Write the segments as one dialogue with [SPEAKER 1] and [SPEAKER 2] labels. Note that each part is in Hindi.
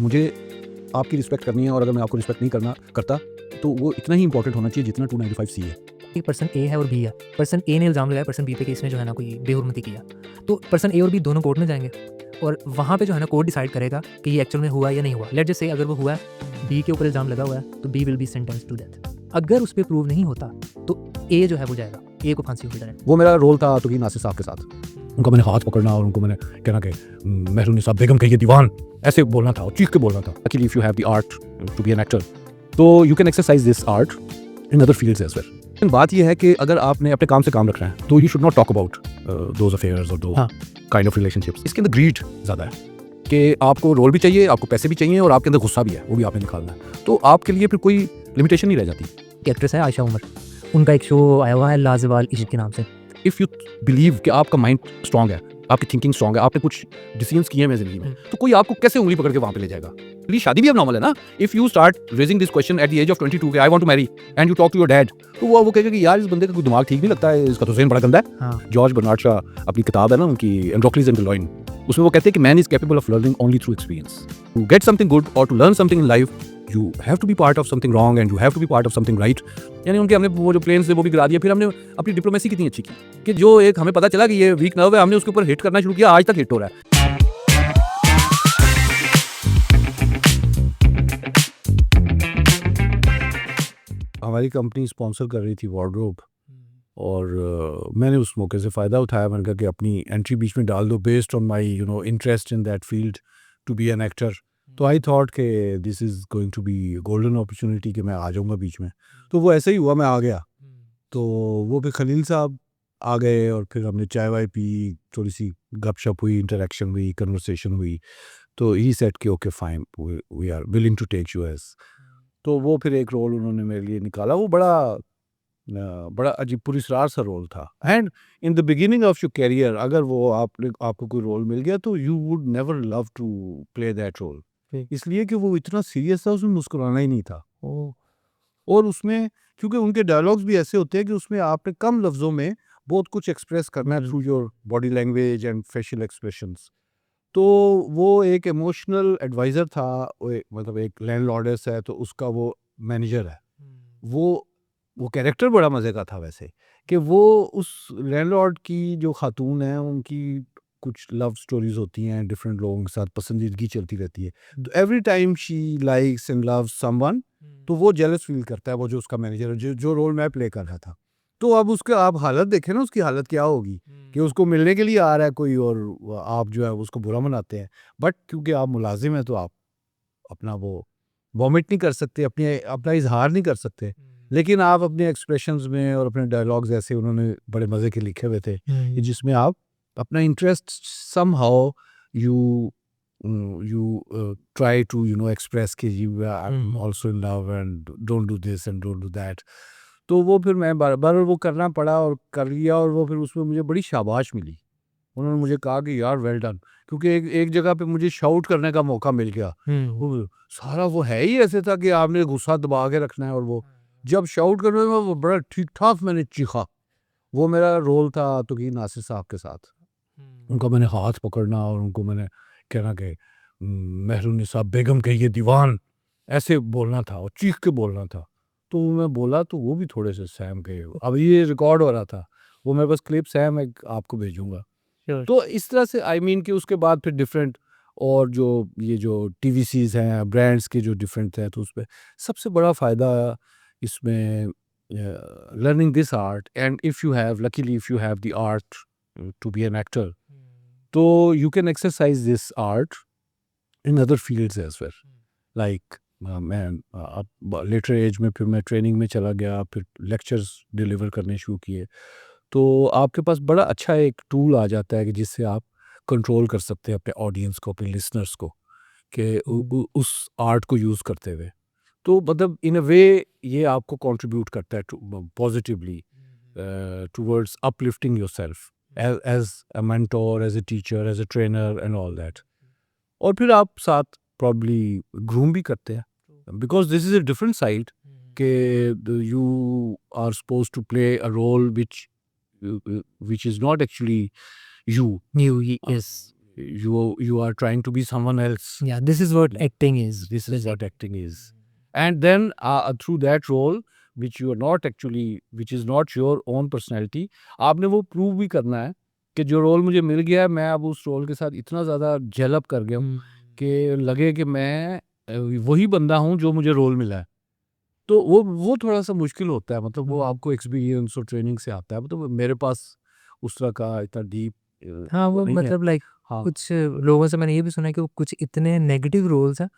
[SPEAKER 1] मुझे आपकी रिस्पेक्ट करनी है और अगर मैं आपको रिस्पेक्ट नहीं करता तो वो इतना ही इंपॉर्टेंट होना चाहिए जितना 295 सी है।
[SPEAKER 2] एक पर्सन ए है और बी है। पर्सन ए ने इल्ज़ाम लगाया पर्सन बी पे कि इसने जो है ना कोई बेहुरमती किया, तो पर्सन ए और बी दोनों कोर्ट में जाएंगे और वहाँ पे जो है ना कोर्ट डिसाइड करेगा कि ये एक्चुअल में हुआ या नहीं हुआ। लेट जस्ट से अगर वो हुआ है, बी के ऊपर इल्ज़ाम लगा हुआ है, तो be will be sentence to death. अगर उस पर प्रूव नहीं होता तो ए जो है वो जाएगा, ए को फांसी होगी डायरेक्ट।
[SPEAKER 1] वो मेरा रोल था तो कि नासिर साहब के साथ उनका मैंने हाथ पकड़ना और उनको मैंने कहना कि मेहरून निसा बेगम कहिए दीवान, ऐसे बोलना था और चीख के बोलना था। Actually if you have the art to be an actor तो you can exercise this art in other fields as well. बात यह है कि अगर आपने अपने काम से काम रखना है तो you should not talk about those affairs और दो काइंड ऑफ रिलेशनशिप्स। इसके अंदर ग्रीड ज़्यादा है कि आपको रोल भी चाहिए, आपको पैसे भी चाहिए और आपके अंदर गुस्सा भी है, वो भी आपने निकालना है। तो आपके लिए फिर कोई लिमिटेशन नहीं रह जाती।
[SPEAKER 2] एक्ट्रेस है आयशा उमर, उनका एक शो आया हुआ है लाजवाल इश्क के नाम से।
[SPEAKER 1] इफ़ यू बिलीव कि आपका माइंड स्ट्रांग है, आपकी थिंकिंग स्ट्रांग है, आपने कुछ डिसीजंस किए हैं ज़िंदगी में, तो कोई आपको कैसे उंगली पकड़ के वहाँ पे ले जाएगा। ये शादी भी अब नॉर्मल है ना। If you start raising this question at the age of 22 कि I want to marry and you talk to your dad, तो वो कहेगा कि यार इस बंदे का कोई दिमाग ठीक नहीं लगता है, इसका तो ज़हन बड़ा गंदा है।
[SPEAKER 2] हाँ,
[SPEAKER 1] जॉर्ज बर्नार्ड शॉ अपनी किताब है ना उनकी एंड्रोक्लिस एंड लॉइन, उसमें वो कहते हैं कि man is capable of learning only through experience. To get something good और to learn something in life you have to be part of something wrong and you have to be part of something right. यानी उनके हमने वो जो प्लेन से वो भी गिरा दिया। फिर हमने अपनी डिप्लोमेसी कितनी अच्छी की कि जो एक हमें पता चला कि ये वीक नर्व है, हमने उसके ऊपर हिट करना शुरू किया, आज तक हिट हो रहा है। हमारी कंपनी स्पॉन्सर कर रही थी वार्डरोब और मैंने उस मौके से फ़ायदा उठाया। मैंने कहा कि अपनी एंट्री बीच में डाल दो based on my interest in that field to be an actor. तो आई थॉट कि this is going to be golden opportunity कि मैं आ जाऊँगा बीच में। तो वो ऐसे ही हुआ, मैं आ गया। तो वो फिर खलील साहब आ गए और फिर हमने चाय वाय पी, थोड़ी सी गपशप हुई, इंटरेक्शन हुई, कन्वर्सेशन हुई। तो ही सेड कि okay fine, we are willing to take you as. तो वो फिर एक रोल उन्होंने मेरे लिए निकाला। वो बड़ा अजीब पुरस्कार सा रोल था। And in the beginning of your career अगर वो आपको कोई रोल मिल गया तो you would never love to play that role, इसलिए कि वो इतना सीरियस था, उसमें मुस्कुराना ही नहीं था। और उसमें क्योंकि उनके डायलॉग्स भी ऐसे होते हैं कि उसमें आपने कम लफ्ज़ों में बहुत कुछ एक्सप्रेस करना है through your body language and facial expressions. तो वो एक इमोशनल एडवाइज़र था, मतलब एक लैंडलॉर्डेस है तो उसका वो मैनेजर है। वो कैरेक्टर बड़ा मज़े का था वैसे, कि वो उस लैंडलॉर्ड की जो खातून है उनकी कुछ लव स्टोरीज होती हैं, डिफरेंट लोगों के साथ पसंदीदगी चलती रहती है। तो every time she likes and loves someone, तो वो जेलस फील करता है, वो जो उसका मैनेजर है, जो रोल मैं प्ले कर रहा था। तो अब उसके आप हालत देखें ना, उसकी हालत क्या होगी कि उसको मिलने के लिए आ रहा है कोई और आप जो है उसको बुरा मनाते हैं। बट क्योंकि आप मुलाजिम हैं तो आप अपना वो वॉमिट नहीं कर सकते, अपना इजहार नहीं कर सकते, लेकिन आप अपने एक्सप्रेशंस में और अपने डायलॉग्स ऐसे उन्होंने बड़े मज़े के लिखे हुए थे कि जिसमें आप अपना interest somehow you try to express कि you I am also in love and don't do this and don't do that. तो वो फिर मैं बार बार वो करना पड़ा और कर लिया और वो फिर उसमें मुझे बड़ी शाबाश मिली। उन्होंने मुझे कहा कि यार वेल डन, क्योंकि एक जगह पे मुझे शाउट करने का मौका मिल गया। वो सारा वो है ही ऐसे था कि आपने गुस्सा दबा के रखना है और वो जब शाउट करने में वो बड़ा ठीक ठाक मैंने चीखा। वो मेरा रोल था तो कि नासिर साहब के साथ उनका मैंने हाथ पकड़ना और उनको मैंने कहना कि मेहरून निसा बेगम कहिए दीवान, ऐसे बोलना था और चीख के बोलना था। तो मैं बोला तो वो भी थोड़े से सहम गए। अब ये रिकॉर्ड हो रहा था, वो मेरे पास क्लिप्स है, मैं आपको भेजूंगा। तो इस तरह से आई मीन कि उसके बाद फिर डिफरेंट और जो ये जो टीवीसीज हैं ब्रांड्स के जो डिफरेंट हैं, तो उसमें सबसे बड़ा फ़ायदा इसमें learning this art and if you have luckily if you have the art to be an actor तो you can exercise this art in other fields as well. Like मैं अब लेटर एज में फिर मैं ट्रेनिंग में चला गया, फिर लेक्चर्स डिलीवर करने शुरू किए। तो आपके पास बड़ा अच्छा एक टूल आ जाता है कि जिससे आप कंट्रोल कर सकते हैं अपने ऑडियंस को, अपने लिसनर्स को, कि उस आर्ट को यूज़ करते हुए। तो मतलब इन अ वे ये आपको कंट्रीब्यूट करता है positively towards uplifting yourself as a mentor, as a teacher, as a trainer and all that. और फिर आप साथ प्रॉब्ली ग्रूम भी करते हैं, because this is a different side के you are suppose to play a role which is not actually you.
[SPEAKER 2] New, yes.
[SPEAKER 1] you are trying to be someone else.
[SPEAKER 2] Yeah, this is what acting is.
[SPEAKER 1] This is what acting is. And then through that role which you are not actually, which is not your own personality, आपने वो प्रूव भी करना है कि जो रोल मुझे मिल गया है, मैं अब उस रोल के साथ इतना ज़्यादा जेल अप कर गया हूँ कि लगे कि मैं वही बंदा हूँ जो मुझे रोल मिला है. तो वो थोड़ा सा मुश्किल होता है, मतलब वो आपको एक्सपीरियंस और ट्रेनिंग से आता है. मतलब मेरे पास उस तरह का इतना डीप
[SPEAKER 2] हाँ, वो
[SPEAKER 1] नहीं है.
[SPEAKER 2] मतलब लाइक
[SPEAKER 1] हाँ.
[SPEAKER 2] कुछ लोगों से मैंने ये भी सुना है कि वो कुछ इतने नेगेटिव रोल्स हैं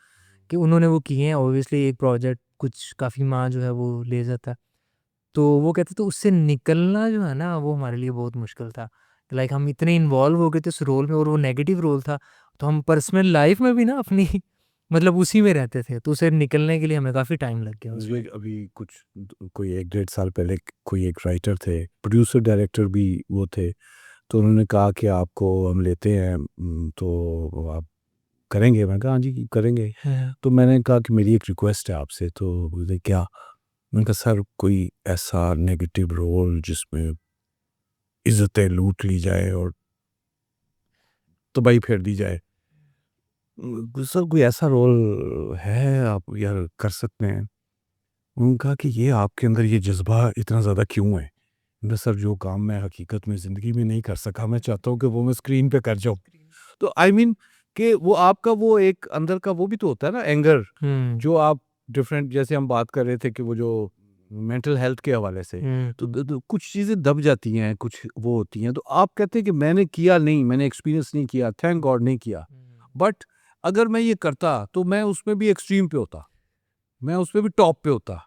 [SPEAKER 2] कि उन्होंने वो किए हैं. ऑब्वियसली एक प्रोजेक्ट कुछ काफ़ी माँ जो है वो ले जाता है. तो वो कहते तो उससे निकलना जो है ना वो हमारे लिए बहुत मुश्किल था. लाइक हम इतने इन्वॉल्व हो गए थे उस रोल में और वो नेगेटिव रोल था. तो हम पर्सनल लाइफ में भी ना अपनी मतलब उसी में रहते थे. तो उससे निकलने के लिए हमें काफ़ी टाइम लग गया उसमें.
[SPEAKER 1] मुझे अभी कुछ कोई 1-1.5 साल पहले कोई एक राइटर थे, प्रोड्यूसर डायरेक्टर भी वो थे, तो उन्होंने कहा कि आपको हम लेते हैं, तो आप करेंगे? मैंने कहा हाँ जी करेंगे.
[SPEAKER 2] हाँ.
[SPEAKER 1] तो मैंने कहा कि मेरी एक रिक्वेस्ट है आपसे. तो बोले क्या? मैंने कहा सर कोई ऐसा नेगेटिव रोल जिसमें इज्जतें लूट ली जाए और तबाही फेर दी जाए. सर कोई ऐसा रोल है आप यार कर सकते हैं? उन्होंने कहा कि ये आपके अंदर ये जज्बा इतना ज़्यादा क्यों है? मैंने कहा सर जो काम मैं हकीकत में ज़िंदगी में नहीं कर सका, मैं चाहता हूँ कि वो मैं स्क्रीन पे कर जाऊँ. तो आई मीन कि वो आपका वो एक अंदर का वो भी तो होता है ना एंगर, जो आप डिफरेंट, जैसे हम बात कर रहे थे कि वो जो मेंटल हेल्थ के हवाले से, तो कुछ चीज़ें दब जाती हैं, कुछ वो होती हैं. तो आप कहते हैं कि मैंने किया नहीं, मैंने एक्सपीरियंस नहीं किया, थैंक गॉड नहीं किया. बट अगर मैं ये करता तो मैं उसमें भी एक्सट्रीम पे होता, मैं उसमें भी टॉप पे होता.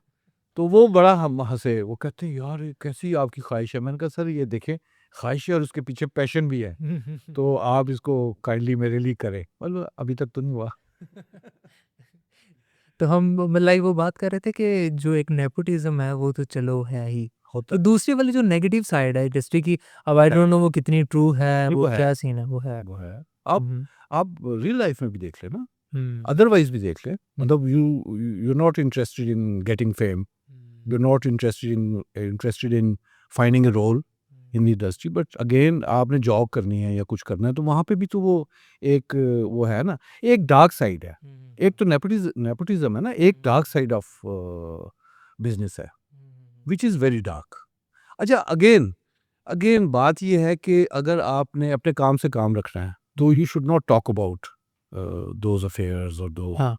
[SPEAKER 1] तो वो बड़ा हम हंसे. वो कहते हैं यार ये कैसी आपकी ख्वाहिश है? मैंने कहा सर ये देखें, ख्वाहिश है और उसके पीछे पैशन भी है, तो आप इसको काइंडली मेरे लिए करें. मतलब अभी तक तो नहीं हुआ.
[SPEAKER 2] तो हम मतलब वो बात कर रहे थे कि जो एक नेपोटिज्म है वो तो चलो है ही.
[SPEAKER 1] होता
[SPEAKER 2] तो दूसरी वाली जो नेगेटिव साइड है इंडस्ट्री की, अब आई डोंट नो वो कितनी ट्रू है,
[SPEAKER 1] नहीं,
[SPEAKER 2] वो
[SPEAKER 1] वो है.
[SPEAKER 2] क्या सीन है, वो है.
[SPEAKER 1] वो है. आप रियल लाइफ में भी देख लेना,
[SPEAKER 2] हम्म.
[SPEAKER 1] अदरवाइज भी देख लें. मतलब you not interested in getting fame, you're not interested in finding a role in the industry, but again आपने जॉब करनी है या कुछ करना है, तो वहाँ पे भी तो वो एक वो है ना, एक डार्क साइड है. एक तो नेपोटिज्म है ना, एक डार्क साइड ऑफ बिजनेस है विच इज़ वेरी डार्क. अच्छा अगेन बात ये है कि अगर आपने अपने काम से काम रखना है तो you should not talk about those affairs और दो
[SPEAKER 2] हाँ.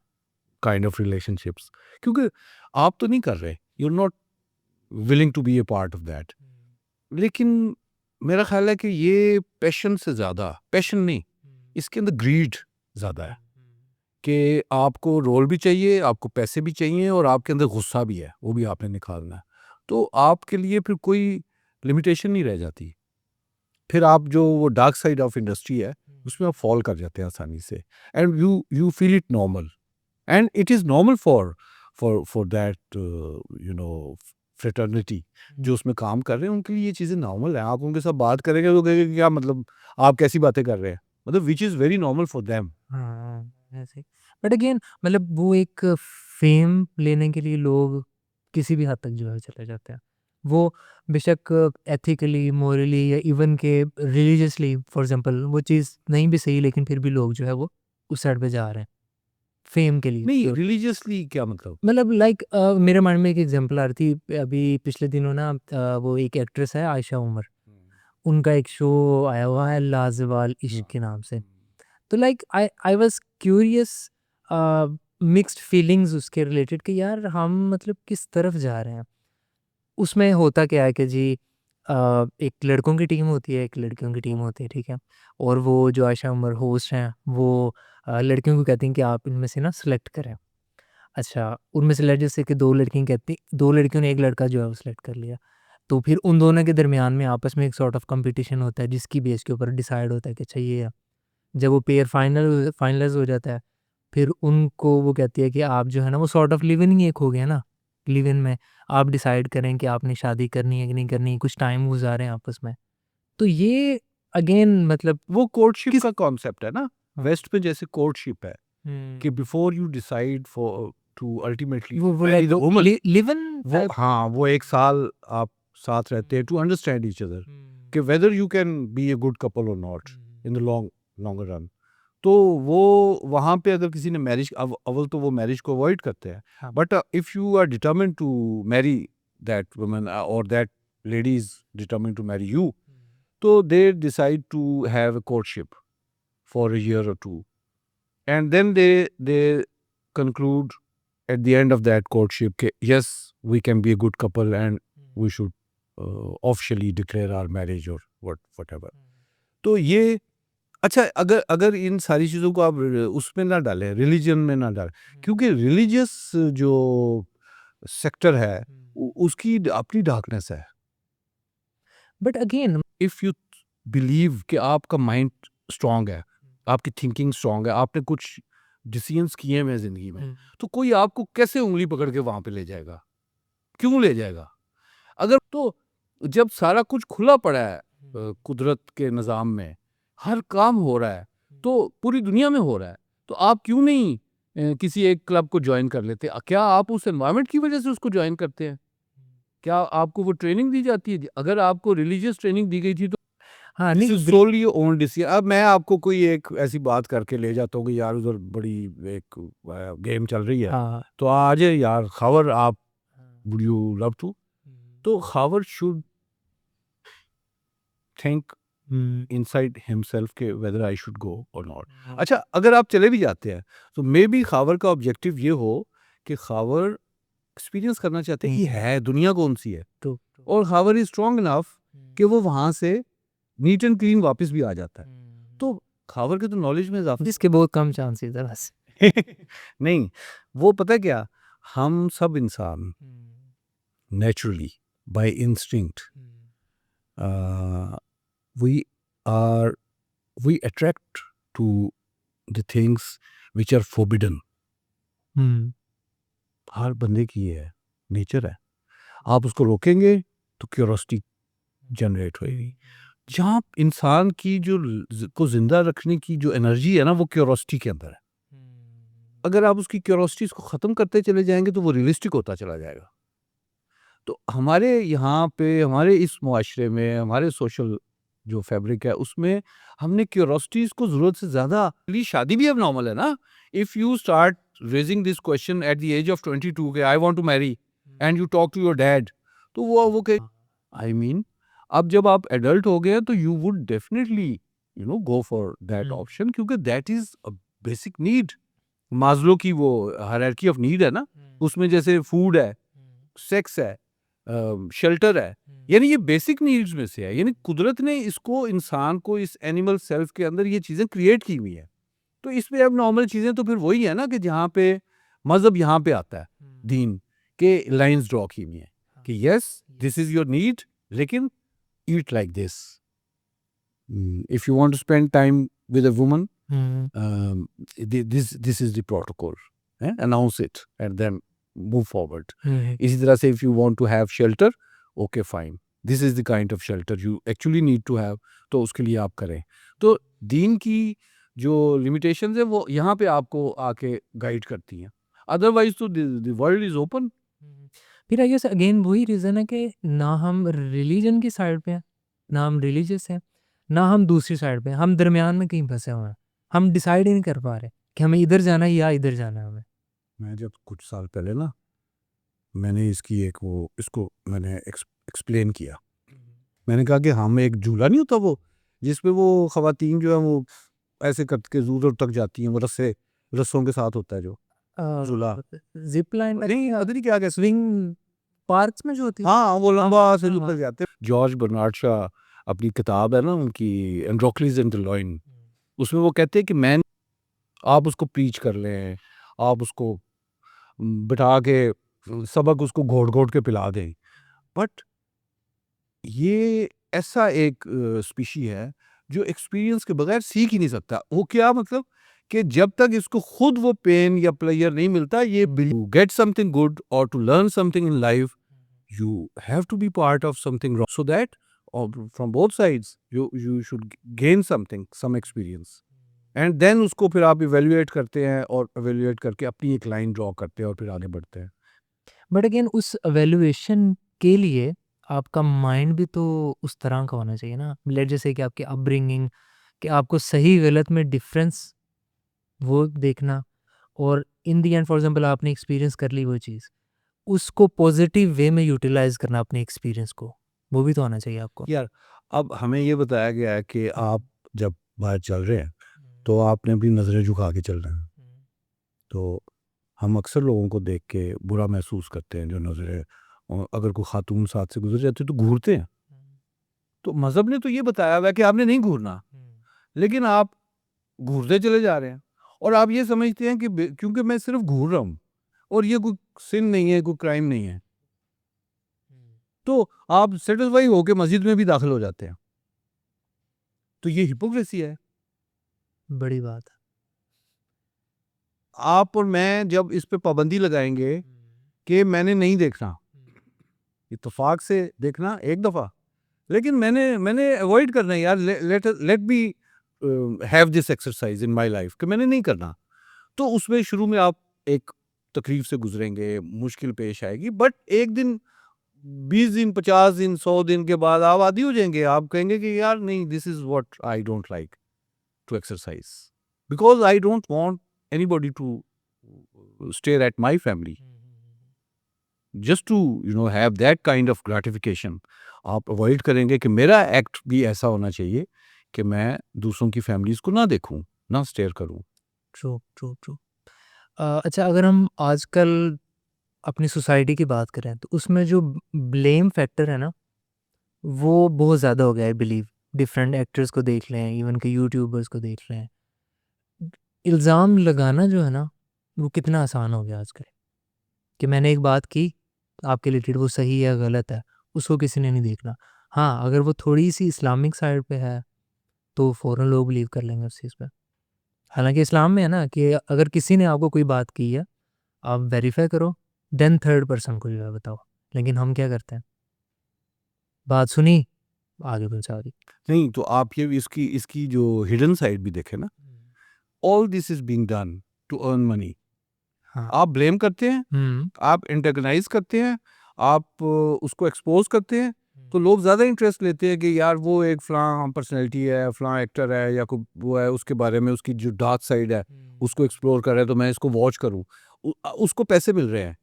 [SPEAKER 1] काइंड ऑफ रिलेशनशिप्स, क्योंकि आप तो नहीं कर रहे, you are not willing to be a part of that. लेकिन मेरा ख्याल है कि ये पैशन से ज़्यादा, पैशन नहीं, इसके अंदर ग्रीड ज़्यादा है कि आपको रोल भी चाहिए, आपको पैसे भी चाहिए और आपके अंदर गुस्सा भी है, वो भी आपने निकालना है. तो आपके लिए फिर कोई लिमिटेशन नहीं रह जाती. फिर आप जो वो डार्क साइड ऑफ इंडस्ट्री है उसमें आप फॉल कर जाते हैं आसानी से. And you feel it normal, and it is normal for that you know fraternity जो उसमें काम कर रहे हैं, उनके लिए ये चीज़ें नॉर्मल है. आप उनके साथ बात करेंगे तो कहेंगे क्या मतलब आप कैसी बातें कर रहे हैं, मतलब which is very normal for them.
[SPEAKER 2] हाँ, ऐसे. बट अगेन मतलब वो एक फेम लेने के लिए लोग किसी भी हद तक जो है चले जाते हैं. वो बेशक एथिकली, मोरली या इवन के रिलीजियसली फॉर एग्जांपल वो चीज़ नहीं भी सही, लेकिन फिर भी लोग जो है वो उस साइड पे जा रहे हैं फेम के लिए.
[SPEAKER 1] नहीं रिलीजियसली क्या मतलब?
[SPEAKER 2] मतलब लाइक मेरे माइंड में एक एग्जांपल आ रही थी अभी पिछले दिनों ना. वो एक एक्ट्रेस है आयशा उमर, उनका एक शो आया हुआ है लाजवाल इश्क के नाम से. तो like I was curious, mixed feelings उसके रिलेटेड कि यार हम मतलब किस तरफ जा रहे हैं. उसमें होता क्या है कि जी एक लड़कों की टीम होती है, एक लड़कियों की टीम होती है, ठीक है. और वो जो आयशा उमर होस्ट हैं वो लड़कियों को कहती हैं कि आप इनमें से ना सेलेक्ट करें. अच्छा, उनमें से जैसे कि 2 लड़कियाँ कहती, 2 लड़कियों ने 1 लड़का जो है वो सिलेक्ट कर लिया. तो फिर उन दोनों के दरमियान में आपस में एक सॉर्ट ऑफ कॉम्पिटिशन होता है जिसकी बेस के ऊपर डिसाइड होता है कि अच्छा ये है. जब वो पेयर फाइनलाइज़ हो जाता है, फिर उनको वो कहती है कि आप जो है ना वो सॉर्ट ऑफ लिव इन ही एक हो गया ना. लिव इन में आप डिसाइड करें कि आपने शादी करनी है कि नहीं करनी, कुछ टाइम गुज़ारें आपस में. तो ये अगेन मतलब
[SPEAKER 1] वो कोर्टशिप का कॉन्सेप्ट है ना,
[SPEAKER 2] हाँ.
[SPEAKER 1] वेस्ट में जैसे कोर्टशिप है कि
[SPEAKER 2] हुँ.
[SPEAKER 1] Before you decide for to ultimately
[SPEAKER 2] वो
[SPEAKER 1] marry the woman,
[SPEAKER 2] live in
[SPEAKER 1] वो हाँ वो 1 साल आप साथ रहते हैं टू अंडरस्टैंड ईच अदर कि whether you can be a good couple और not in the long longer run. तो वो वहाँ पे अगर किसी ने मैरिज अव्वल तो वो मैरिज को अवॉइड करते हैं,
[SPEAKER 2] हाँ।
[SPEAKER 1] But if you are determined to marry that woman और that lady is determined to marry you, तो they decide to have a courtship for a year or two, and then they conclude at the end of that courtship that yes, we can be a good couple and we should officially declare our marriage or whatever. तो ये अच्छा, अगर अगर इन सारी चीज़ों को आप उसमें ना डालें, रिलीजन में ना डालें, क्योंकि रिलीजियस जो सेक्टर है उसकी अपनी डार्कनेस है।
[SPEAKER 2] But again
[SPEAKER 1] if you believe कि आपका माइंड स्ट्रांग है, आपकी थिंकिंग स्ट्रांग है, आपने कुछ डिसीजंस किए हैं ज़िंदगी में, तो कोई आपको कैसे उंगली पकड़ के वहाँ पे ले जाएगा? क्यों ले जाएगा? अगर तो जब सारा कुछ खुला पड़ा है कुदरत के निज़ाम में, हर काम हो रहा है, तो पूरी दुनिया में हो रहा है, तो आप क्यों नहीं किसी एक क्लब को जॉइन कर लेते? क्या आप उस एनवायरनमेंट की वजह से उसको जॉइन करते हैं? क्या आपको वो ट्रेनिंग दी जाती है? अगर आपको रिलीजियस ट्रेनिंग दी गई थी तो
[SPEAKER 2] हाँ,
[SPEAKER 1] दिस
[SPEAKER 2] नहीं
[SPEAKER 1] is solely your own decision. अब मैं आपको कोई एक ऐसी बात करके ले जाता हूँ कि यार उधर बड़ी एक गेम चल रही है,
[SPEAKER 2] हाँ,
[SPEAKER 1] तो आ जाइए यार ख़ावर, आप वुड यू लव टू? तो Khawar should think inside himself के वेदर आई शुड गो और नॉट। अच्छा, अगर आप चले भी जाते हैं तो मे बी ख़ावर का ऑब्जेक्टिव ये हो कि ख़ावर एक्सपीरियंस करना चाहते हैं कि है दुनिया कौन सी है,
[SPEAKER 2] तो
[SPEAKER 1] और ख़ावर इज़ स्ट्रांग इनफ कि वो वहाँ से नीट एंड क्लीन वापस भी आ जाता है। तो ख़ावर के तो नॉलेज में इज़ाफ़ा
[SPEAKER 2] जिसके बहुत कम चांसेस है बस।
[SPEAKER 1] नहीं, वो पता है क्या, हम सब इंसान naturally by instinct we are we attract to the things which are forbidden. हर बंदे की ये है, नेचर है। आप उसको रोकेंगे तो क्यूरोसिटी जनरेट होएगी। जहाँ इंसान की जो को जिंदा रखने की जो एनर्जी है ना, वो क्यूरोसिटी के अंदर है। अगर आप उसकी क्यूरोसिटी को ख़त्म करते चले जाएंगे तो वो रियलिस्टिक होता चला जाएगा। तो हमारे यहाँ पे, हमारे इस मुआशरे में, हमारे सोशल जो फैब्रिक है उसमें हमने क्यूरोसिटीज़ को ज़रूरत से ज़्यादा, शादी भी अब नॉर्मल है ना। If you start raising this question at the age of 22 के I want to marry and you talk to your dad, तो वो कहे आई मीन, अब जब आप एडल्ट हो गए हैं तो you would definitely go for that option, क्योंकि that is a basic need. Maslow की वो हायरार्की ऑफ नीड है ना, उसमें जैसे फूड है, सेक्स है, शेल्टर है, यानी ये बेसिक नीड्स में से है। यानी कुदरत ने इसको, इंसान को, इस एनिमल सेल्फ के अंदर ये चीज़ें क्रिएट की हुई है। तो इसमें अब नॉर्मल चीज़ें तो फिर वही है ना कि जहाँ पे मज़हब यहाँ पे आता है, दीन के लाइंस ड्रॉ की हुई है कि yes this is your need, लेकिन eat like this. If you want to spend time with a woman, this is the protocol. Announce it and then move forward. इसी तरह से if you want to have shelter, okay fine. This is the kind of shelter you actually need to have. तो उसके लिए आप करें। तो दीन की जो limitations है वो यहाँ पे आपको आके गाइड करती हैं। Otherwise तो the world is open.
[SPEAKER 2] फिर आई गेस अगेन वही रीज़न है कि ना हम रिलीजन की साइड पे हैं, ना हम रिलीजियस हैं, ना हम दूसरी साइड पे हैं, हम दरमियान में कहीं फंसे हुए हैं। हम डिसाइड ही नहीं कर पा रहे कि हमें इधर जाना है या इधर जाना है हमें।
[SPEAKER 1] मैं जब कुछ साल पहले ना, मैंने इसको मैंने एक्सप्लेन किया। मैंने कहा कि हम एक झूला नहीं होता वो, जिसपे वो ख़वातीन जो है वो ऐसे करके दूर तक जाती हैं, वो रस्सों के साथ होता है जो झूला।
[SPEAKER 2] जिप लाइन
[SPEAKER 1] नहीं, पता नहीं क्या कहते हैं।
[SPEAKER 2] स्विंग पार्क्स में जो होती है।
[SPEAKER 1] हाँ, वो लंबा से
[SPEAKER 2] हाँ,
[SPEAKER 1] ऊपर जाते हैं। जॉर्ज बर्नार्ड शॉ अपनी किताब है ना उनकी, एंड्रोक्लिस एंड द लॉयन, उसमें वो कहते हैं कि मैन, आप उसको प्रीच कर लें, आप उसको बिठा के सबक उसको घोट-घोट के पिला दें, बट ये ऐसा एक स्पीशी है जो एक्सपीरियंस के बगैर सीख ही नहीं सकता। वो क्या मतलब कि जब तक इसको खुद वो पेन या प्लेजर नहीं मिलता, ये गेट समथिंग गुड और to learn something in life, you have to be part of something wrong, so that from both sides you should gain something, some experience, and then उसको फिर आप evaluate करते हैं और evaluate करके अपनी एक लाइन ड्रॉ करते हैं और फिर आगे बढ़ते हैं।
[SPEAKER 2] बट अगेन उस एवेल्युएशन के लिए आपका माइंड भी तो उस तरह का होना चाहिए ना। लेट जैसे कि आपकी अपब्रिंगिंग कि आपको सही गलत में डिफरेंस वो देखना, और इन दी एंड फॉर एग्जांपल आपने एक्सपीरियंस कर ली वो चीज़, उसको पॉजिटिव वे में यूटिलाइज करना अपने एक्सपीरियंस को, वो भी तो आना चाहिए आपको।
[SPEAKER 1] यार अब हमें ये बताया गया है कि आप जब बाहर चल रहे हैं तो आपने अपनी नज़रें झुका के चलना है। तो हम अक्सर लोगों को देख के बुरा महसूस करते हैं जो नज़रें, अगर कोई खातून साथ से गुजर जाती है तो घूरते हैं। तो मज़हब ने तो ये बताया हुआ है कि आपने नहीं घूरना, लेकिन आप घूरते चले जा रहे हैं और आप ये समझते हैं कि क्योंकि मैं सिर्फ घूर रहा हूँ और ये कोई सिन नहीं है, कोई क्राइम नहीं है, तो आप सेटिस्फाई होके मस्जिद में भी दाखिल हो जाते हैं। तो ये हिपोक्रेसी है।
[SPEAKER 2] बड़ी बात है।
[SPEAKER 1] आप और मैं जब इस पे पाबंदी लगाएंगे कि मैंने नहीं देखना, इत्तेफाक से देखना एक दफ़ा, लेकिन मैंने अवॉइड करना है यार, let be have this exercise in my life कि मैंने नहीं करना। तो उसमें शुरू में आप एक तकलीफ से गुजरेंगे, मुश्किल पेश आएगी, बट एक दिन 20 दिन 50 दिन 100 दिन के बाद आप आदी हो जाएंगे। आप कहेंगे कि यार नहीं, this is what I don't like to exercise because I don't want anybody to stare at my family just to have that kind of gratification. आप अवॉइड करेंगे कि मेरा एक्ट भी ऐसा होना चाहिए कि मैं दूसरों की फैमिलीज को ना देखूं, ना स्टेयर करूं।
[SPEAKER 2] True true true. अच्छा, अगर हम आजकल अपनी सोसाइटी की बात करें तो उसमें जो ब्लेम फैक्टर है ना, वो बहुत ज़्यादा हो गया है बिलीव। डिफरेंट एक्टर्स को देख लें, इवन के यूट्यूबर्स को देख लें, इल्ज़ाम लगाना जो है ना, वो कितना आसान हो गया आजकल। कि मैंने एक बात की आपके रिलेटेड, वो सही है गलत है, उसको किसी ने नहीं देखना। हाँ, अगर वो थोड़ी सी इस्लामिक साइड पे है तो फ़ौरन लोग बिलीव कर लेंगे उस चीज़ पे। हालांकि इस्लाम में है ना कि अगर किसी ने आपको कोई बात की है, आप वेरीफाई करो, देन थर्ड पर्सन को जो है बताओ। लेकिन हम क्या करते हैं, बात सुनी, आगे पहुंचा दी।
[SPEAKER 1] नहीं तो आप ये इसकी इसकी जो हिडन साइड भी देखें ना, all this is being done to earn money.
[SPEAKER 2] हाँ।
[SPEAKER 1] आप ब्लेम करते हैं,
[SPEAKER 2] हम्म
[SPEAKER 1] आप एंटेगनाइज करते हैं, आप उसको एक्सपोज करते हैं, तो लोग ज़्यादा इंटरेस्ट लेते हैं कि यार वो एक फ़लाँ पर्सनैलिटी है, फ़लाँ एक्टर है या कोई वो है, उसके बारे में उसकी जो डार्क साइड है उसको एक्सप्लोर कर रहे हैं तो मैं इसको वॉच करूँ। उसको पैसे मिल रहे हैं,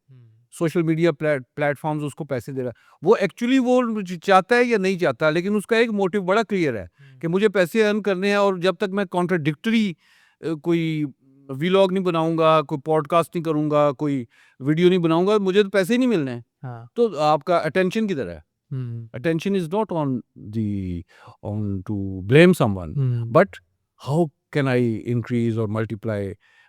[SPEAKER 1] सोशल मीडिया प्लेटफॉर्म्स उसको पैसे दे रहा है। वो एक्चुअली वो चाहता है या नहीं चाहता, लेकिन उसका एक मोटिव बड़ा क्लियर है कि मुझे पैसे अर्न करने हैं, और जब तक मैं कॉन्ट्राडिक्टरी कोई व्लॉग नहीं बनाऊंगा, कोई पॉडकास्ट नहीं करूंगा, कोई वीडियो नहीं बनाऊंगा, मुझे तो पैसे ही नहीं मिलने हैं।
[SPEAKER 2] हाँ।
[SPEAKER 1] तो आपका अटेंशन किधर है?
[SPEAKER 2] हम्म
[SPEAKER 1] Attention is not on to blame someone,
[SPEAKER 2] hmm
[SPEAKER 1] but how can I increase or multiply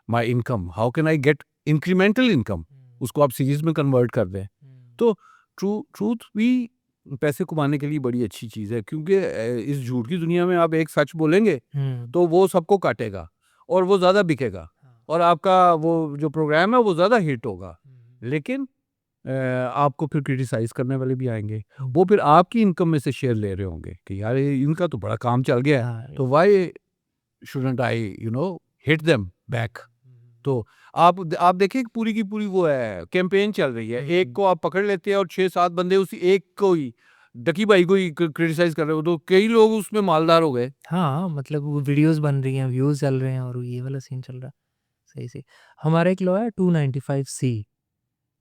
[SPEAKER 1] my income? How can I get incremental income? उसको आप सीरीज में कन्वर्ट कर दें। तो ट्रूथ भी पैसे कमाने के लिए बड़ी अच्छी चीज़ है, क्योंकि इस झूठ की दुनिया में आप एक सच बोलेंगे तो वो सबको काटेगा और वो ज़्यादा बिकेगा और आपका वो जो प्रोग्राम है वो ज़्यादा हिट होगा। लेकिन आपको फिर क्रिटिसाइज करने वाले भी आएंगे, वो फिर आपकी इनकम में से शेयर ले रहे होंगे कि यार इनका तो बड़ा काम चल गया है, तो why shouldn't I hit them back. तो आप देखिए पूरी की पूरी वो है कैंपेन चल रही है, एक को आप पकड़ लेते हैं और 6-7 बंदे उसी एक को ही, डकी भाई को ही क्रिटिसाइज कर रहे हो, तो कई लोग उसमें मालदार हो गए।
[SPEAKER 2] हाँ, मतलब वो वीडियोस बन रही हैं, व्यूज़ चल रहे हैं और ये वाला सीन चल रहा है। सही सही। हमारा एक लॉ है 295C,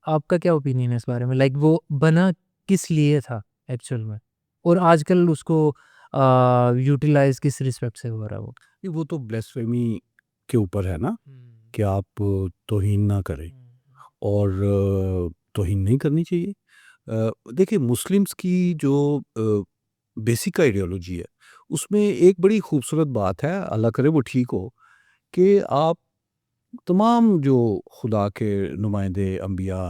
[SPEAKER 2] आपका क्या ओपिनियन है इस बारे में? लाइक वो बना किस लिए था एक्चुअल में, और आजकल उसको यूटिलाइज किस रिस्पेक्ट से हो रहा है वो?
[SPEAKER 1] वो तो ब्लेस्फेमी के ऊपर है ना कि आप तौहीन ना करें, और तौहीन नहीं करनी चाहिए। देखिए मुस्लिम्स की जो बेसिक आइडियोलॉजी है उसमें एक बड़ी खूबसूरत बात है, अल्लाह करे वो ठीक हो, कि आप तमाम जो खुदा के नुमाइंदे अंबिया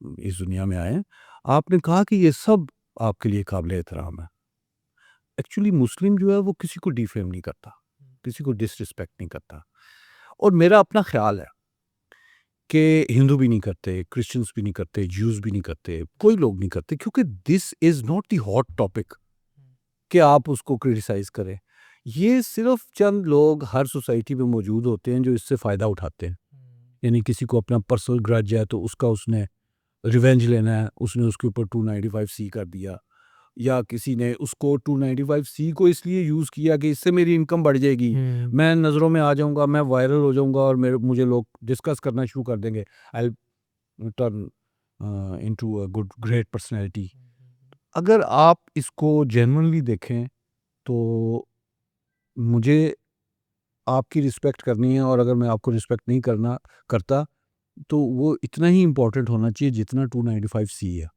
[SPEAKER 1] इस दुनिया में आए हैं, आपने कहा कि ये सब आपके लिए काबिल एहतराम है। एक्चुअली मुस्लिम जो है वो किसी को डिफेम नहीं करता, किसी को डिसरिस्पेक्ट नहीं करता, और मेरा अपना ख्याल है कि हिंदू भी नहीं करते, क्रिश्चियंस भी नहीं करते, ज्यूज़ भी नहीं करते, कोई लोग नहीं करते, क्योंकि this is not the hot topic कि आप उसको क्रिटिसाइज़ करें। ये सिर्फ चंद लोग हर सोसाइटी में मौजूद होते हैं जो इससे फ़ायदा उठाते हैं। यानी किसी को अपना पर्सनल ग्रज है तो उसका उसने रिवेंज लेना है, उसने उसके ऊपर 295C कर दिया। या किसी ने उसको 295C को इसलिए यूज़ किया कि इससे मेरी इनकम बढ़ जाएगी, मैं नज़रों में आ जाऊँगा, मैं वायरल हो जाऊँगा और मुझे लोग डिस्कस करना शुरू कर देंगे, I will turn into a good great personality. अगर आप इसको जेन्युइनली देखें तो मुझे आपकी रिस्पेक्ट करनी है, और अगर मैं आपको रिस्पेक्ट नहीं करता तो वो इतना ही इम्पोर्टेंट होना चाहिए जितना 295C है।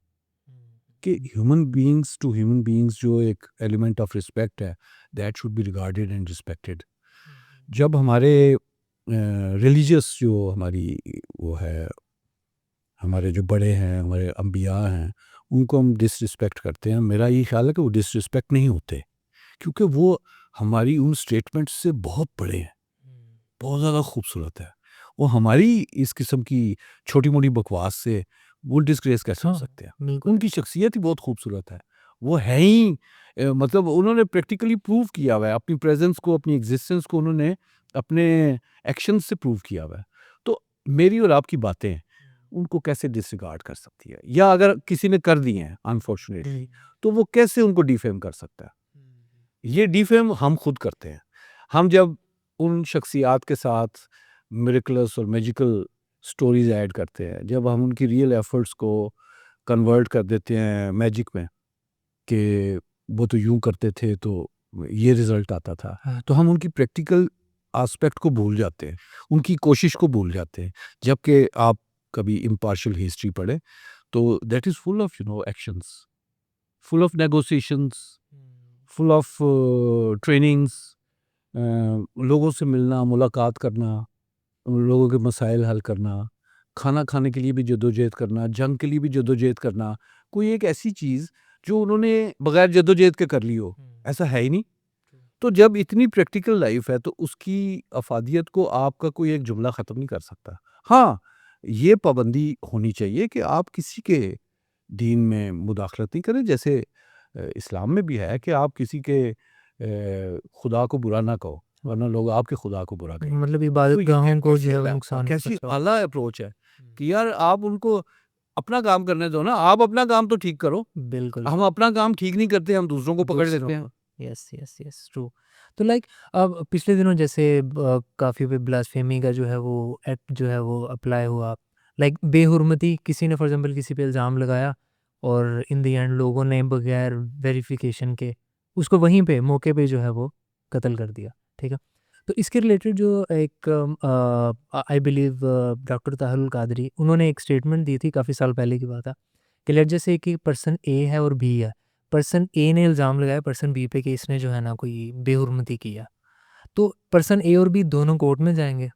[SPEAKER 1] कि human beings to human beings जो एक एलिमेंट ऑफ रिस्पेक्ट है, that should be regarded and respected. जब हमारे रिलीजियस जो हमारी वो है, हमारे जो बड़े हैं, हमारे अंबिया हैं, उनको हम डिसरिस्पेक्ट करते हैं, मेरा ये ख्याल है कि वो डिसरिस्पेक्ट नहीं होते, क्योंकि वो हमारी उन स्टेटमेंट्स से बहुत बड़े हैं, बहुत ज़्यादा खूबसूरत है। वो हमारी इस किस्म की छोटी-मोटी बकवास से वो डिसग्रेस कैसे हो
[SPEAKER 2] हाँ,
[SPEAKER 1] सकते हैं?
[SPEAKER 2] बिल्कुल।
[SPEAKER 1] उनकी शख्सियत ही बहुत खूबसूरत है। वो है ही मतलब उन्होंने प्रैक्टिकली प्रूव किया हुआ है, अपनी प्रेज़ेंस को, अपनी एग्ज़िस्टेंस को उन्होंने अपने एक्शंस से प्रूव किया हुआ है। तो मेरी और आपकी बातें उनको कैसे डिसरिगार्ड कर सकती है? या अगर किसी ने कर दी हैं अनफॉर्चुनेटली, तो वो कैसे उनको डिफेम कर सकता है? ये डिफेम हम खुद करते हैं। हम जब उन शख्सियात के साथ मिरेकलस और मैजिकल स्टोरीज़ ऐड करते हैं, जब हम उनकी रियल एफर्ट्स को कन्वर्ट कर देते हैं मैजिक में कि वो तो यूँ करते थे तो ये रिज़ल्ट आता था,
[SPEAKER 2] हाँ।
[SPEAKER 1] तो हम उनकी प्रैक्टिकल एस्पेक्ट को भूल जाते हैं, उनकी कोशिश को भूल जाते हैं। जबकि आप कभी इम्पार्शियल हिस्ट्री पढ़ें तो that is full of actions, full of negotiations, full of trainings, लोगों से मिलना, मुलाकात करना, लोगों के मसाइल हल करना, खाना खाने के लिए भी जद्दोजहद करना, जंग के लिए भी जद्दोजहद करना, कोई एक ऐसी चीज़ जो उन्होंने बगैर जद्दोजहद के कर ली हो, ऐसा है ही नहीं। तो जब इतनी प्रैक्टिकल लाइफ है तो उसकी अफादियत को आपका कोई एक जुमला ख़त्म नहीं कर सकता। हाँ, ये पाबंदी होनी चाहिए कि आप किसी के दीन में मुदाखलत नहीं करें, जैसे इस्लाम में भी है कि आप किसी के खुदा को बुरा ना कहो, वरना लोग आपके खुदा को बुरा कहेंगे।
[SPEAKER 2] मतलब
[SPEAKER 1] तो ये
[SPEAKER 2] इबादतगाहों को जो है वो
[SPEAKER 1] कैसी
[SPEAKER 2] नुकसान
[SPEAKER 1] कैसी
[SPEAKER 2] पहुँचाओ।
[SPEAKER 1] आला अप्रोच है कि यार आप उनको अपना काम करने दो ना, आप अपना काम तो ठीक करो।
[SPEAKER 2] बिल्कुल।
[SPEAKER 1] हम अपना काम ठीक नहीं करते, हम दूसरों को पकड़ लेते हैं।
[SPEAKER 2] Yes, yes, yes, true. तो लाइक अब पिछले दिनों जैसे काफ़ी पे ब्लास्फेमी का जो है वो एक्ट जो है वो अप्लाई हुआ। लाइक बेहुरमती किसी ने फॉर एग्ज़ाम्पल किसी पे इल्ज़ाम लगाया और इन द एंड लोगों ने बगैर वेरिफ़िकेशन के उसको वहीं पे मौके पे जो है वो कत्ल कर दिया, ठीक है? तो इसके रिलेटेड जो एक I believe doctor Tahirul Qadri उन्होंने एक स्टेटमेंट दी थी, काफ़ी साल पहले की बात है, कि लेट्स जस्ट से कि पर्सन ए है और बी है। पर्सन ए ने इल्ज़ाम लगाया पर्सन बी पे कि इसने जो है ना कोई बेहुरमती किया। तो पर्सन ए और बी दोनों कोर्ट में जाएँगे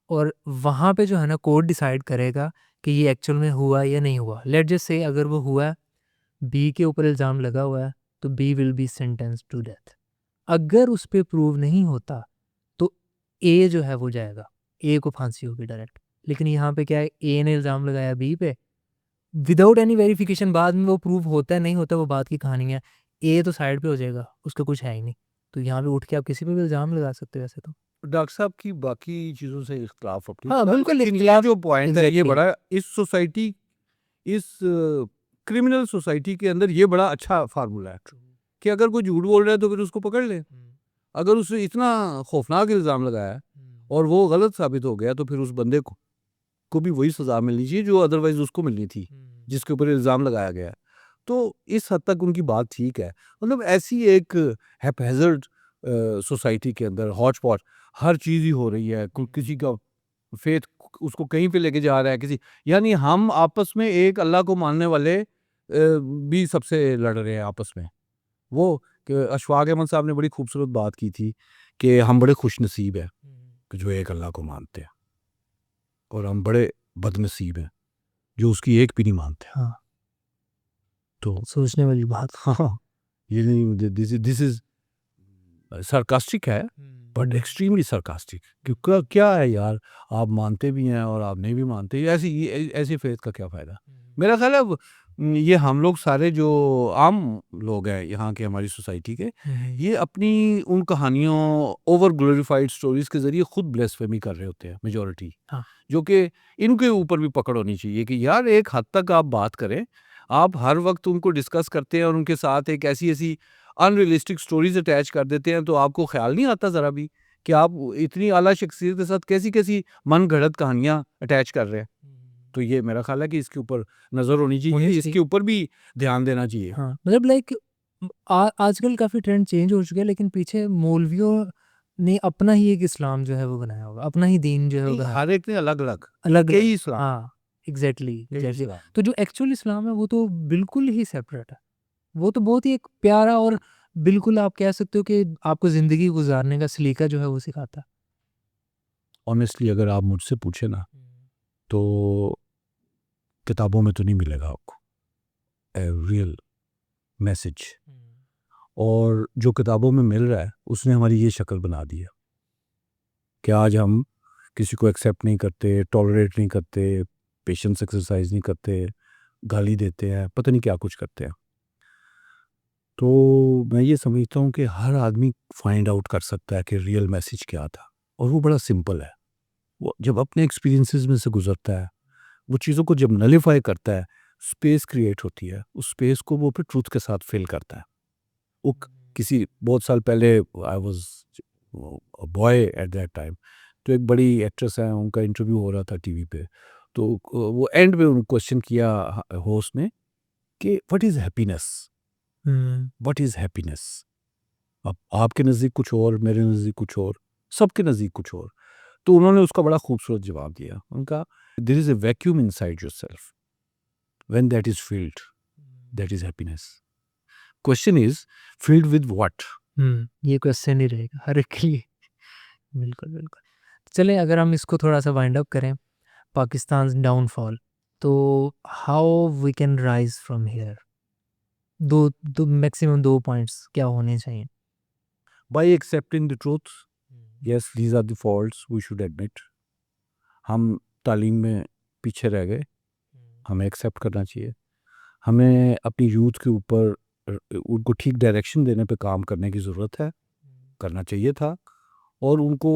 [SPEAKER 2] और वहाँ पे जो है ना कोर्ट डिसाइड करेगा कि ये एक्चुअल में हुआ या नहीं हुआ। लेट्स जस्ट से अगर वो हुआ है, बी के ऊपर इल्ज़ाम लगा हुआ है, तो be will be sentenced to death. अगर उस पे प्रूव नहीं होता, तो ए जो है वो जाएगा, ए को फांसी होगी डायरेक्ट। लेकिन यहाँ पे क्या है, ए ने इल्ज़ाम लगाया बी पे, विदाउट एनी वेरिफिकेशन बाद में वो प्रूव होता है नहीं होता वो बात की कहानी है। ए तो साइड पे हो जाएगा, उसका कुछ है ही नहीं। तो यहाँ पे उठ के आप किसी पे भी इल्ज़ाम लगा सकते हो वैसे तो।
[SPEAKER 1] डॉक्टर साहब की बाकी चीज़ों से इख्तिलाफ अपनी
[SPEAKER 2] हाँ,
[SPEAKER 1] जगह,
[SPEAKER 2] बिल्कुल
[SPEAKER 1] लेकिन ये
[SPEAKER 2] इख्तिलाफ
[SPEAKER 1] जो पॉइंट है ये
[SPEAKER 2] एग्ज़ैक्टली।
[SPEAKER 1] बड़ा इस सोसाइटी, इस क्रिमिनल सोसाइटी के अंदर ये बड़ा अच्छा फार्मूला है कि अगर कोई झूठ बोल रहा है तो फिर उसको पकड़ ले। अगर उसने इतना खौफनाक इल्ज़ाम लगाया है और वो गलत साबित हो गया तो फिर उस बंदे को भी वही सज़ा मिलनी चाहिए जो अदरवाइज़ उसको मिलनी थी, जिसके ऊपर इल्ज़ाम लगाया गया है। तो इस हद तक उनकी बात ठीक है। मतलब ऐसी एक हैपहैज़र्ड सोसाइटी के अंदर हौच-पौच हर चीज़ ही हो रही है। किसी का फ़ेथ उसको कहीं पे लेके जा रहा है, किसी यानी हम आपस में एक अल्लाह को मानने वाले भी सबसे लड़ रहे हैं आपस में। वो कि अशफाक अहमद साहब ने बड़ी खूबसूरत बात की थी कि हम बड़े खुशनसीब हैं कि जो एक अल्लाह को मानते हैं, और हम बड़े बदनसीब हैं जो उसकी एक भी नहीं मानते।
[SPEAKER 2] हाँ,
[SPEAKER 1] तो
[SPEAKER 2] सोचने वाली बात।
[SPEAKER 1] हाँ, ये नहीं, दिस इज़ सार्कास्टिक है, बट एक्सट्रीमली सार्कास्टिक। क्यों क्या है यार, आप मानते भी हैं और आप नहीं भी मानते, ऐसी फेथ का क्या फ़ायदा? मेरा ख्याल है ये हम लोग सारे जो आम लोग हैं यहाँ के, हमारी सोसाइटी के, ये अपनी उन कहानियों, ओवर ग्लोरीफाइड स्टोरीज के ज़रिए खुद ब्लेस्फेमी कर रहे होते हैं मेजॉरिटी,
[SPEAKER 2] हाँ।
[SPEAKER 1] जो कि इनके ऊपर भी पकड़ होनी चाहिए कि यार एक हद तक आप बात करें, आप हर वक्त उनको डिस्कस करते हैं और उनके साथ एक ऐसी अनरियलिस्टिक स्टोरीज अटैच कर देते हैं, तो आपको ख्याल नहीं आता ज़रा भी कि आप इतनी आला शख्सियत के साथ कैसी मन गढ़ंत कहानियाँ अटैच कर रहे हैं। तो ये मेरा ख्याल है कि इसके ऊपर नज़र होनी चाहिए, इसके ऊपर भी ध्यान देना चाहिए।
[SPEAKER 2] हाँ, मतलब लाइक आजकल काफ़ी ट्रेंड चेंज हो चुके हैं, लेकिन पीछे मौलवियों ने अपना ही एक इस्लाम जो है वो बनाया होगा, अपना ही दीन जो है वो
[SPEAKER 1] नहीं,
[SPEAKER 2] बनाया
[SPEAKER 1] हर एक ने अलग-अलग
[SPEAKER 2] अलग
[SPEAKER 1] कई इस्लाम
[SPEAKER 2] हाँ, एग्ज़ैक्टली
[SPEAKER 1] कई
[SPEAKER 2] जैसे
[SPEAKER 1] इस्लाम।
[SPEAKER 2] तो जो एक्चुअल इस्लाम है वो तो बिल्कुल ही सेपरेट है। वो तो बहुत ही एक प्यारा और बिल्कुल आप कह सकते हो कि आपको ज़िंदगी गुज़ारने का सलीका जो है वो सिखाता है।
[SPEAKER 1] ऑनेस्टली अगर आप मुझसे पूछे ना, तो किताबों में तो नहीं मिलेगा आपको ए रियल मैसेज। और जो किताबों में मिल रहा है उसने हमारी ये शक्ल बना दी है कि आज हम किसी को एक्सेप्ट नहीं करते, टॉलरेट नहीं करते, पेशेंस एक्सरसाइज नहीं करते, गाली देते हैं, पता नहीं क्या कुछ करते हैं। तो मैं ये समझता हूँ कि हर आदमी फाइंड आउट कर सकता है कि रियल मैसेज क्या था, और वो बड़ा सिंपल है। वो जब अपने एक्सपीरियंसेस में से गुजरता है, वो चीज़ों को जब नलीफाई करता है, स्पेस क्रिएट होती है, उस स्पेस को वो फिर ट्रूथ के साथ फिल करता है। वो किसी बहुत साल पहले I was a boy at that time, तो एक बड़ी एक्ट्रेस है, उनका इंटरव्यू हो रहा था टीवी पे, तो वो एंड में उन्होंने क्वेश्चन किया होस्ट ने कि what is happiness, what is happiness. अब आपके नज़दीक कुछ और, मेरे नज़दीक कुछ और, सबके नज़दीक कुछ और। तो उन्होंने उसका बड़ा खूबसूरत जवाब दिया, उनका there is a vacuum inside yourself, when that is filled, that is happiness. Question is filled with what?
[SPEAKER 2] ये क्वेश्चन ही रहेगा हर एक के लिए। बिल्कुल, बिल्कुल। चलें अगर हम इसको थोड़ा-सा वाइंड अप करें, पाकिस्तान्स डाउनफॉल, तो how we can rise from here? 2 maximum 2 points क्या होने चाहिए?
[SPEAKER 1] By accepting the truth, yes, these are the faults we should admit. हम तालीम में पीछे रह गए, हमें एक्सेप्ट करना चाहिए। हमें अपनी यूथ के ऊपर उनको ठीक डायरेक्शन देने पे काम करने की ज़रूरत है, करना चाहिए था, और उनको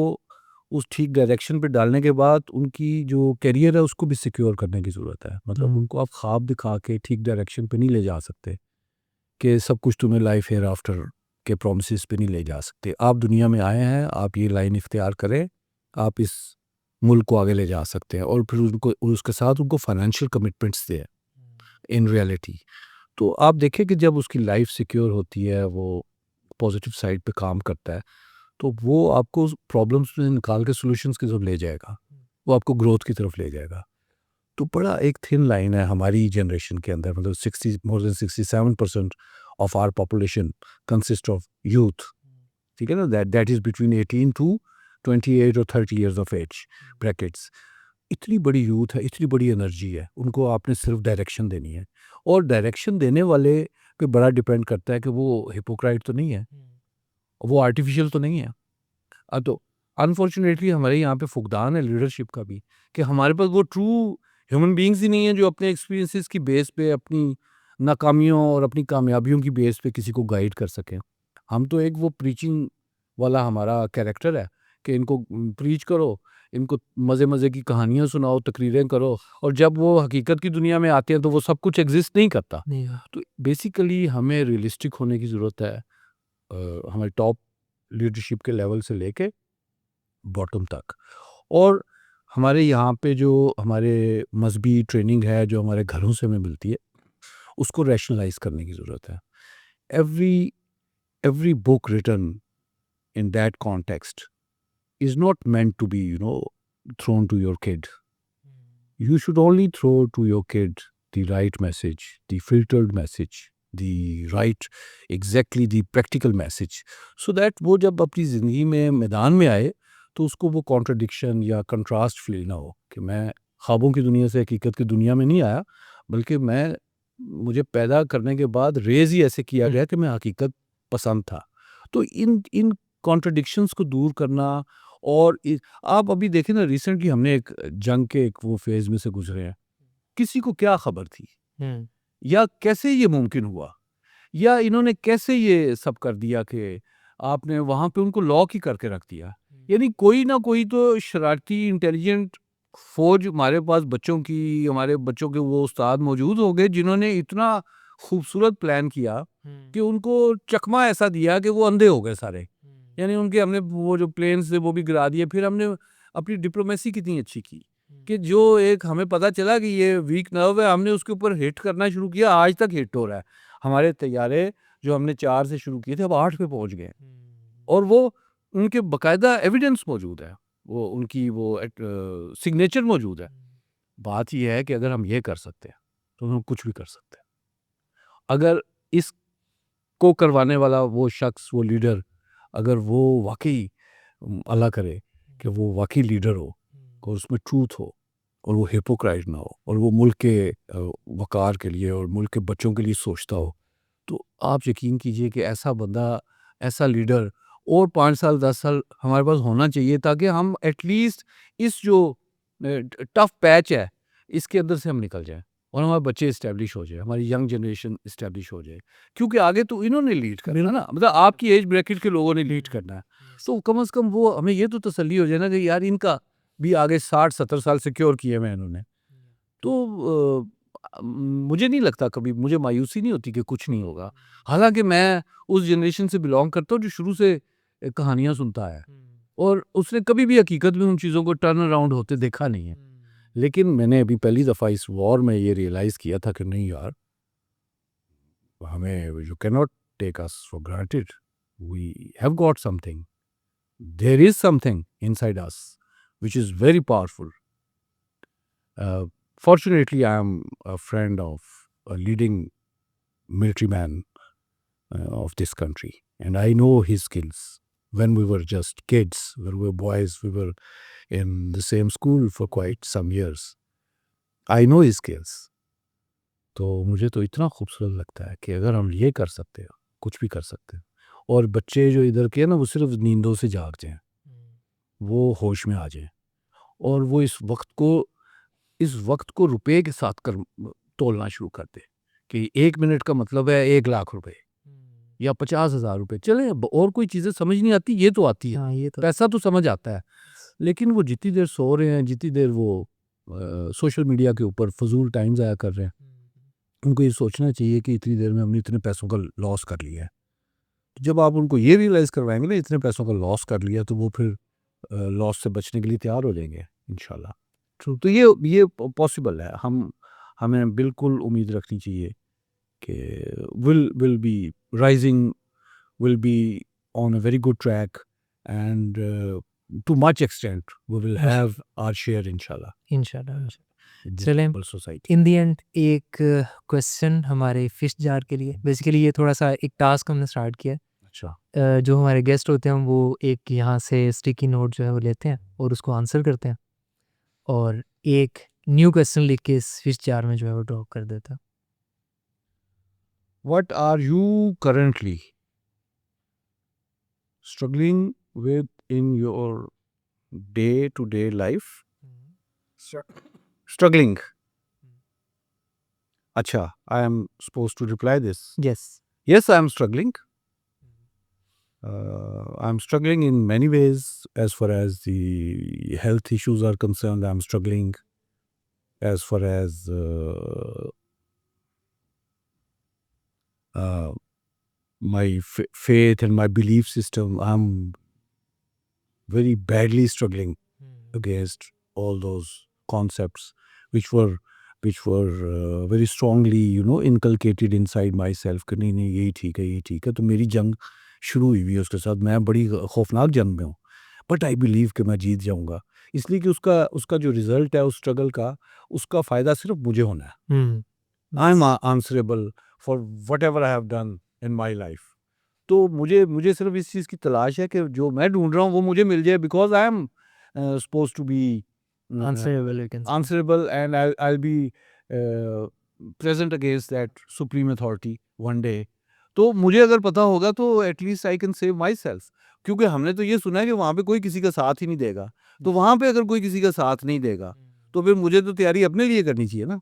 [SPEAKER 1] उस ठीक डायरेक्शन पे डालने के बाद उनकी जो करियर है उसको भी सिक्योर करने की ज़रूरत है। मतलब उनको आप ख्वाब दिखा के ठीक डायरेक्शन पे नहीं ले जा सकते कि सब कुछ तुम्हें लाइफ हेयर आफ्टर के प्रोमिसेस पे नहीं ले जा सकते। आप दुनिया में आए हैं, आप ये लाइन इख्तियार करें, आप इस मुल्क को आगे ले जा सकते हैं, और फिर उनको उसके साथ उनको फाइनेंशियल कमिटमेंट्स दें इन रियलिटी। तो आप देखें कि जब उसकी लाइफ सिक्योर होती है, वो पॉजिटिव साइड पे काम करता है, तो वो आपको उस प्रॉब्लम्स में निकाल के सॉल्यूशंस की तरफ ले जाएगा, वो आपको ग्रोथ की तरफ ले जाएगा। तो बड़ा एक थिन लाइन है हमारी जनरेशन के अंदर, मतलब 60 more than 67% of our population consist of youth, ठीक है ना, दैट इज़ बिटवीन 18 टू 28 और 30 इयर्स ऑफ एज ब्रैकेट्स। इतनी बड़ी यूथ है, इतनी बड़ी एनर्जी है, उनको आपने सिर्फ डायरेक्शन देनी है, और डायरेक्शन देने वाले पे बड़ा डिपेंड करता है कि वो हिपोक्राइट तो नहीं है, वो आर्टिफिशियल तो नहीं है। तो अनफॉर्चुनेटली हमारे यहाँ पे फुकदान है लीडरशिप का भी, कि हमारे पास वो ट्रू ह्यूमन बीइंग्स ही नहीं है जो अपने एक्सपीरियंसेस की बेस पे अपनी नाकामियों और अपनी कामयाबियों की बेस पे किसी को गाइड कर सकें। हम तो एक वो प्रीचिंग वाला हमारा कैरेक्टर है कि इनको प्रीच करो, इनको मज़े-मज़े की कहानियाँ सुनाओ, तकरीरें करो, और जब वो हकीकत की दुनिया में आते हैं तो वो सब कुछ एग्ज़िस्ट नहीं करता।
[SPEAKER 2] नहीं।
[SPEAKER 1] तो बेसिकली हमें रियलिस्टिक होने की ज़रूरत है, हमारे टॉप लीडरशिप के लेवल से लेके बॉटम तक। और हमारे यहाँ पे जो हमारे मज़हबी ट्रेनिंग है, जो हमारे घरों से हमें मिलती है, उसको रैशनलाइज़ करने की ज़रूरत है। Every every book written in that context is not meant to be, thrown to your kid. You should only throw to your kid the right message, the filtered message, the right, exactly the practical message, so that वो जब अपनी ज़िंदगी में मैदान में आए तो उसको वो कॉन्ट्रडिक्शन या कंट्रास्ट फील ना हो कि मैं ख्वाबों की दुनिया से हकीकत की दुनिया में नहीं आया, बल्कि मुझे पैदा करने के बाद रेज़ ही ऐसे किया गया कि मैं हकीकत पसंद था। तो इन इन कॉन्ट्रडिक्शंस को दूर करना, और आप अभी देखें ना, रिसेंटली हमने एक जंग के एक वो फेज़ में से गुज़रे हैं। किसी को क्या खबर थी? या कैसे ये मुमकिन हुआ? या इन्होंने कैसे ये सब कर दिया कि आपने वहाँ पे उनको लॉक ही करके रख दिया? यानी कोई ना कोई तो शरारती इंटेलिजेंट फौज हमारे पास बच्चों की, हमारे बच्चों के वो उस्ताद मौजूद हो गए जिन्होंने इतना खूबसूरत प्लान किया कि उनको चकमा ऐसा दिया कि वो अंधे हो गए सारे। यानी उनके हमने वो जो प्लेन्स थे वो भी गिरा दिए। फिर हमने अपनी डिप्लोमेसी कितनी अच्छी की कि जो एक हमें पता चला कि ये वीक नर्व है, हमने उसके ऊपर हिट करना शुरू किया। आज तक हिट हो रहा है। हमारे तैयारे जो हमने 4 से शुरू किए थे अब 8 पे पहुंच गए और वो उनके बाकायदा एविडेंस मौजूद है, वो उनकी वो सिग्नेचर मौजूद है। बात यह है कि अगर हम ये कर सकते हैं तो हम कुछ भी कर सकते हैं। अगर इसको करवाने वाला वो शख्स, वो लीडर, अगर वो वाकई अल्लाह करे कि वो वाकई लीडर हो और उसमें ट्रूथ हो और वो हिपोक्राइट ना हो और वो मुल्क के वकार के लिए और मुल्क के बच्चों के लिए सोचता हो, तो आप यकीन कीजिए कि ऐसा बंदा, ऐसा लीडर और 5 साल 10 साल हमारे पास होना चाहिए ताकि हम एटलीस्ट इस जो टफ पैच है इसके अंदर से हम निकल जाएं और हमारे बच्चे इस्टेब्लिश हो जाए, हमारी यंग जनरेशन इस्टेब्लिश हो जाए। क्योंकि आगे तो इन्होंने लीड करना है ना, मतलब आपकी एज ब्रैकेट के लोगों ने लीड करना है। तो कम से कम वो हमें ये तो तसल्ली हो जाए ना कि यार इनका भी आगे 60-70 साल सिक्योर किए हुए हैं इन्होंने। तो मुझे नहीं लगता, कभी मुझे मायूसी नहीं होती कि कुछ नहीं होगा। हालांकि मैं उस जनरेशन से बिलोंग करता हूँ जो शुरू से कहानियाँ सुनता है और उसने कभी भी हकीकत में उन चीज़ों को टर्न अराउंड होते देखा नहीं है। लेकिन मैंने अभी पहली दफ़ा इस वॉर में ये रियलाइज़ किया था कि नहीं यार, हमें you can not take us for granted, we have got something, there is something inside us which is very powerful. Fortunately, I am a friend of a leading military man of this country, and I know his skills. When we were just kids, when we were boys, we were in the same school for quite some years. I know his skills. तो मुझे तो इतना खूबसूरत लगता है कि अगर हम ये कर सकते हैं, कुछ भी कर सकते हैं। और बच्चे जो इधर के हैं ना, वो सिर्फ नींदों से जाग जाएं, वो होश में आ जाएं और वो इस वक्त को रुपए के साथ कर तोलना शुरू कर दे कि 1 मिनट का मतलब है 1 लाख रुपए या 50,000 रुपए। चले और कोई चीज़ें समझ नहीं आती, ये तो आती है।
[SPEAKER 2] हाँ, ये तो
[SPEAKER 1] पैसा तो समझ आता है, लेकिन वो जितनी देर सो रहे हैं, जितनी देर वो सोशल मीडिया के ऊपर फजूल टाइम ज़ाया कर रहे हैं, उनको ये सोचना चाहिए कि इतनी देर में हमने इतने पैसों का लॉस कर लिया है। जब आप उनको ये रियलाइज़ करवाएंगे ना इतने पैसों का लॉस कर लिया, तो वो फिर लॉस से बचने के लिए तैयार हो जाएंगे इंशाल्लाह।
[SPEAKER 2] ट्रू।
[SPEAKER 1] तो ये पॉसिबल है। हमें बिल्कुल उम्मीद रखनी चाहिए कि will be rising, will be on a very good track, and to much extent we will have our share inshallah
[SPEAKER 2] इंशाल्लाह।
[SPEAKER 1] in this
[SPEAKER 2] चलें,
[SPEAKER 1] humble society.
[SPEAKER 2] In the and एक क्वेश्चन हमारे फिश जार के लिए। बेसिकली ये थोड़ा सा एक टास्क हमने स्टार्ट किया है।
[SPEAKER 1] अच्छा,
[SPEAKER 2] जो हमारे गेस्ट होते हैं वो एक यहाँ से स्टिकी नोट जो है वो लेते हैं और उसको आंसर करते हैं और एक न्यू क्वेश्चन लिख के इस फिश जार में जो है वो ड्रॉप कर देता है।
[SPEAKER 1] what are you currently struggling with in your day to day life? Struggling. Acha, I am supposed to reply this.
[SPEAKER 2] Yes.
[SPEAKER 1] Yes, I am struggling. I'm struggling in many ways. As far as the health issues are concerned, I'm struggling. As far as my faith and my belief system, I'm very badly struggling against all those concepts which were very strongly inculcated inside myself कि नहीं यही ठीक है। तो मेरी जंग शुरू हुई हुई है उसके साथ। मैं बड़ी खौफनाक जंग में हूँ, बट आई बिलीव कि मैं जीत जाऊंगा, इसलिए कि उसका जो रिजल्ट है उस स्ट्रगल का, उसका फ़ायदा सिर्फ मुझे होना है। I am answerable for what ever I have done in my life. तो मुझे सिर्फ इस चीज़ की तलाश है कि जो मैं ढूंढ रहा हूँ वो मुझे मिल जाए, because I am suppose to be answerable, and I'll be present against that supreme authority one day. तो मुझे अगर पता होगा तो at least I can save my self, क्योंकि हमने तो ये सुना है कि वहाँ पे कोई किसी का साथ ही नहीं देगा। तो वहाँ पे अगर कोई किसी का साथ नहीं देगा तो फिर मुझे तो तैयारी अपने लिए करनी चाहिए ना।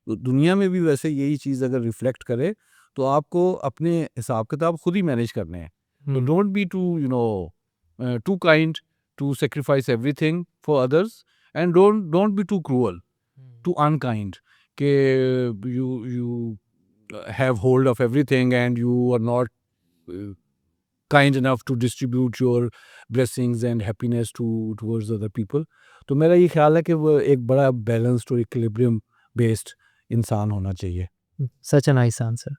[SPEAKER 1] तो दुनिया में भी वैसे यही चीज़ अगर रिफ्लेक्ट करे तो आपको अपने हिसाब किताब खुद ही मैनेज करने हैं। तो don't be too too kind to sacrifice everything for others, and don't be too cruel, too unkind. Ke you have hold of everything and you are not uh, kind enough to distribute your blessings and happiness towards other people. तो मेरा ये ख्याल है कि वो एक बड़ा balanced और equilibrium based इंसान होना चाहिए.
[SPEAKER 2] Such a nice answer.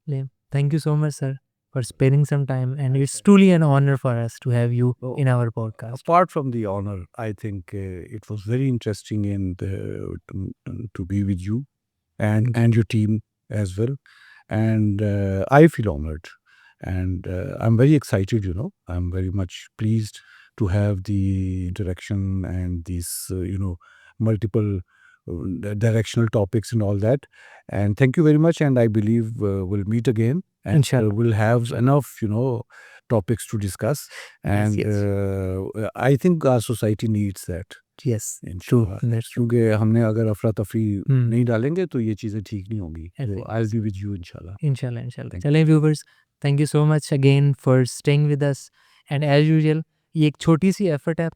[SPEAKER 2] Liam, thank you so much, sir, for sparing some time, and it's truly an honor for us to have you
[SPEAKER 1] Oh,
[SPEAKER 2] in our podcast.
[SPEAKER 1] apart from the honor, I think it was very interesting to be with you and your team as well. And I feel honored. And I'm very excited, I'm very much pleased to have the interaction and these, multiple directional topics and all that. And thank you very much. And I believe we'll meet again. And
[SPEAKER 2] Inshallah.
[SPEAKER 1] we'll have enough, topics to discuss. And
[SPEAKER 2] yes.
[SPEAKER 1] I think our society needs that.
[SPEAKER 2] Yes, true.
[SPEAKER 1] इंशाल्लाह.
[SPEAKER 2] That's true.
[SPEAKER 1] क्योंकि हमने अगर अफरा तफरी
[SPEAKER 2] Hmm.
[SPEAKER 1] नहीं डालेंगे तो ये चीज़ें ठीक नहीं होंगी. So
[SPEAKER 2] Exactly.
[SPEAKER 1] I'll be with you इंशाल्लाह.
[SPEAKER 2] Inshallah, inshallah.
[SPEAKER 1] Thank
[SPEAKER 2] चलें viewers, thank you so much again for staying with us. And as usual, ये एक छोटी सी एफर्ट है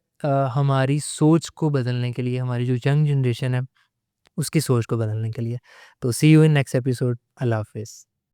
[SPEAKER 2] हमारी सोच को बदलने के लिए, हमारी जो यंग जनरेशन है उसकी सोच को बदलने के लिए. तो सी यू इन नेक्स्ट एपिसोड. अल्लाह हाफिज़.